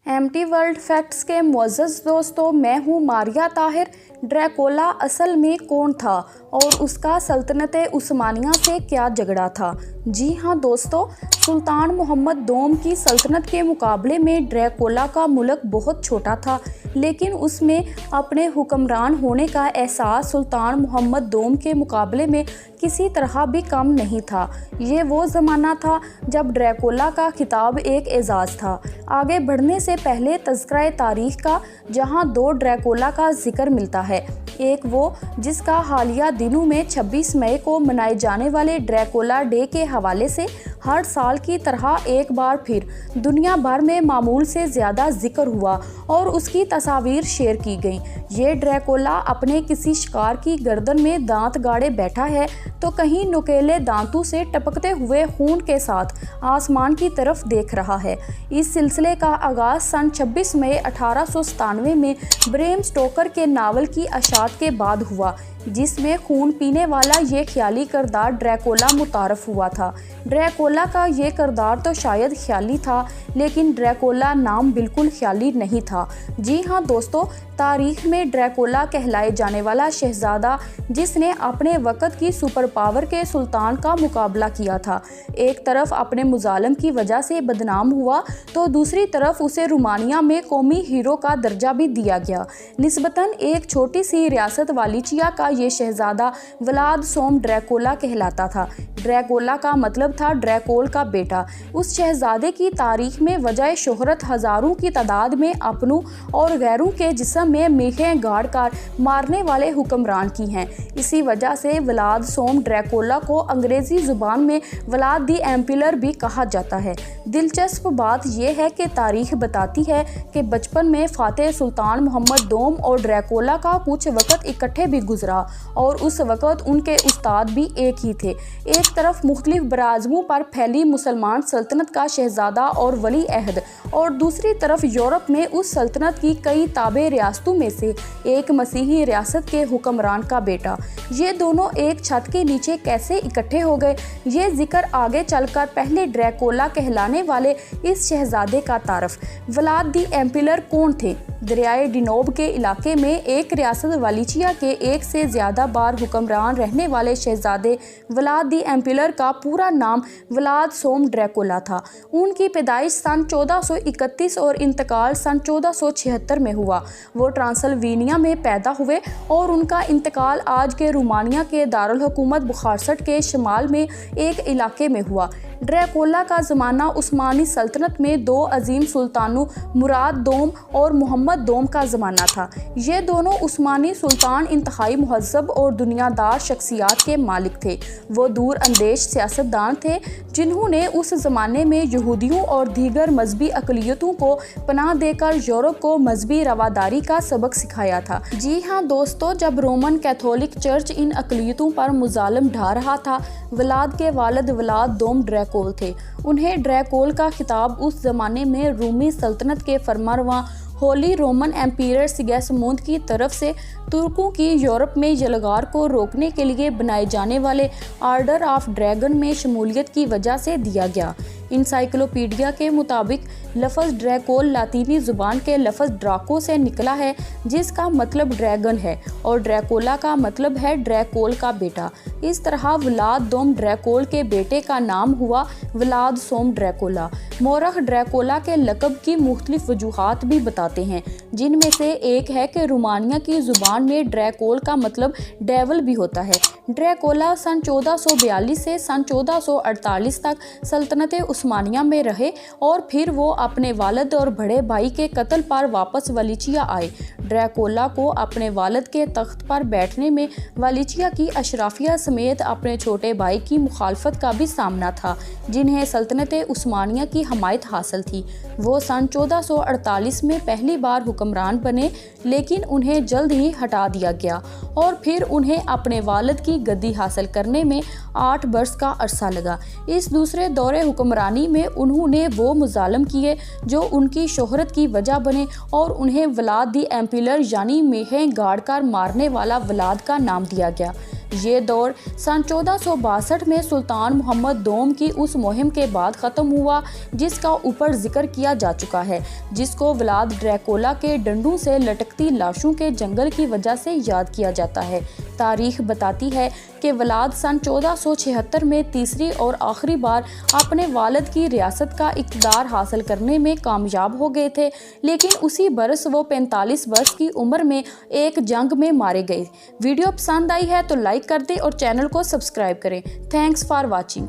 M T world facts के मुअज़्ज़ज़ दोस्तों, मैं हूँ मारिया ताहिर। ड्रैकुला असल में कौन था और उसका सल्तनत उस्मानिया से क्या झगड़ा था? जी हाँ दोस्तों, सुल्तान मोहम्मद दोम की सल्तनत के मुकाबले में ड्रैकुला का मुल्क बहुत छोटा था, लेकिन उसमें अपने हुक्मरान होने का एहसास सुल्तान मोहम्मद दोम के मुकाबले में किसी तरह भी कम नहीं था। ये वो ज़माना था जब ड्रैकुला का खिताब एक एजाज़ था। आगे बढ़ने से पहले तज़किरा तारीख़ का, जहाँ दो ड्रैकुला का जिक्र मिलता है। एक वो जिसका हालिया दिनों में 26 मई को मनाए जाने वाले ड्रैकुला डे के हवाले से हर साल की तरह एक बार फिर दुनिया भर में मामूल से ज़्यादा जिक्र हुआ और उसकी तस्वीर शेयर की गई। ये ड्रैकुला अपने किसी शिकार की गर्दन में दांत गाड़े बैठा है तो कहीं नुकीले दांतों से टपकते हुए खून के साथ आसमान की तरफ देख रहा है। इस सिलसिले का आगाज़ सन 26 मई 1897 में ब्रेम स्टोकर के नावल की अशात के बाद हुआ, जिसमें खून पीने वाला ये ख्याली किरदार ड्रैकुला मुतारफ़ हुआ था। ड्रैकुला का ये किरदार तो शायद ख्याली था, लेकिन ड्रैकुला नाम बिल्कुल ख्याली नहीं था। जी हाँ दोस्तों, तारीख़ में ड्रैकुला कहलाए जाने वाला शहज़ादा जिसने अपने वक़्त की सुपर पावर के सुल्तान का मुकाबला किया था, एक तरफ अपने मुजालम की वजह से बदनाम हुआ तो दूसरी तरफ उसे रोमानिया में कौमी हीरो का दर्जा भी दिया गया। निस्बतन एक छोटी सी रियासत वालिचिया का ये शहज़ादा व्लाद सोम ड्रैकुला कहलाता था। ड्रैकुला का मतलब था ड्रैकोल का बेटा। उस शहज़ादे की तारीख़ में वजह शोहरत हज़ारों की तादाद में अपनों और गैरों के जिस्म में मेखें गाड़ कर मारने वाले हुक्मरान की हैं। इसी वजह से व्लाद सोम ड्रैकुला को अंग्रेज़ी ज़ुबान में व्लाद दी एम्पिलर भी कहा जाता है। दिलचस्प बात यह है कि तारीख़ बताती है कि बचपन में फ़ातेह सुल्तान मोहम्मद दोम और ड्रैकुला का कुछ वक़्त इकट्ठे भी गुजरा और उस वक़्त उनके उस्ताद भी एक ही थे। एक तरफ मुख्तलिफ बराज़मों पर फैली मुसलमान सल्तनत का शहज़ादा और वली अहद, और दूसरी तरफ यूरोप में उस सल्तनत की कई ताबे रियासतों में से एक मसीही रियासत के हुक्मरान का बेटा। ये दोनों एक छत के नीचे कैसे इकट्ठे हो गए, ये जिक्र आगे चलकर पहले ड्रैकुला कहलाने वाले इस शहज़ादे का तारफ़। व्लाद दी एम्पिलर कौन थे? दरियाए डिनोब के इलाके में एक रियासत वालिचिया के एक से ज़्यादा बार हुक्मरान रहने वाले शहज़ादे व्लाद दी एम्पिलर का पूरा नाम व्लाद सोम ड्रैकुला था। उनकी पैदाइश सन 1431 और इंतकाल सन 1476 में हुआ। वो ट्रांसल्वेनिया में पैदा हुए और उनका इंतकाल आज के रोमानिया के दारुल हुकूमत बुखारसट के शमाल में एक इलाके में हुआ। ड्रैकुला का ज़माना उस्मानी सल्तनत में दो अजीम सुल्तानों मुराद दोम और मोहम्मद दोम का ज़माना था। ये दोनों उस्मानी सुल्तान इंतहाई मुहज़्ज़ब और दुनियादार शख्सियात के मालिक थे। वो दूर अंदेश सियासतदान थे जिन्होंने उस ज़माने में यहूदियों और दीगर मजहबी अक़लियतों को पनाह देकर यूरोप को मजहबी रवादारी का सबक सिखाया था। जी हाँ दोस्तों, जब रोमन कैथोलिक चर्च इन अक़लियतों पर मुजालम ढा रहा था, व्लाद के वालिद व्लाद दोम ड्रैकोल थे। उन्हें ड्रैकोल का खिताब उस ज़माने में रूमी सल्तनत के फरमानरवा होली रोमन एम्पीयर सिगिस्मुंद की तरफ से तुर्कों की यूरोप में यलगार को रोकने के लिए बनाए जाने वाले आर्डर ऑफ ड्रैगन में शमूलियत की वजह से दिया गया। इंसाइक्लोपीडिया के मुताबिक लफ्ज़ ड्रैकोल लातीनी ज़ुबान के लफ्ज़ ड्राको से निकला है, जिसका मतलब ड्रैगन है, और ड्रैकुला का मतलब है ड्रैकोल का बेटा। इस तरह व्लाद दोम ड्रैकोल के बेटे का नाम हुआ व्लाद सोम ड्रैकुला। मोरख ड्रैकुला के लक़ब की मुख्तलिफ वजूहात भी बताते हैं, जिनमें से एक है कि रोमानिया की ज़ुबान में ड्रैकोल का मतलब डेवल भी होता है। ड्रैकुला सन 1442 से सन 1448 तक सल्तनत उस्मानिया में रहे और फिर वो अपने वालिद और बड़े भाई के कत्ल पर वापस वालिचिया आए। ड्रैकुला को अपने वालिद के तख्त पर बैठने में वालिचिया की अशराफिया समेत अपने छोटे भाई की मुखालफत का भी सामना था, जिन्हें सल्तनत उस्मानिया की हमायत हासिल थी। वो सन 1448 में पहली बार हुक्मरान बने, लेकिन उन्हें जल्द ही हटा दिया गया और फिर उन्हें अपने वालिद की गद्दी हासिल करने में 8 बरस का अरसा लगा। इस दूसरे दौरे हुक्मरानी में उन्होंने वो मुजालम किए जो उनकी शोहरत की वजह बने और उन्हें व्लाद दी एम्पिलर यानी मेहें गाड़ कर मारने वाला व्लाद का नाम दिया गया। ये दौर सन 1462 में सुल्तान मोहम्मद दोम की उस मुहिम के बाद ख़त्म हुआ जिसका ऊपर जिक्र किया जा चुका है, जिसको व्लाद ड्रैकुला के डंडों से लटकती लाशों के जंगल की वजह से याद किया जाता है। तारीख बताती है कि व्लाद सन 1476 में तीसरी और आखिरी बार अपने वालिद की रियासत का इक़्तिदार हासिल करने में कामयाब हो गए थे, लेकिन उसी बरस वो 45 वर्ष की उम्र में एक जंग में मारे गए। वीडियो पसंद आई है तो लाइक कर दें और चैनल को सब्सक्राइब करें। Thanks for watching.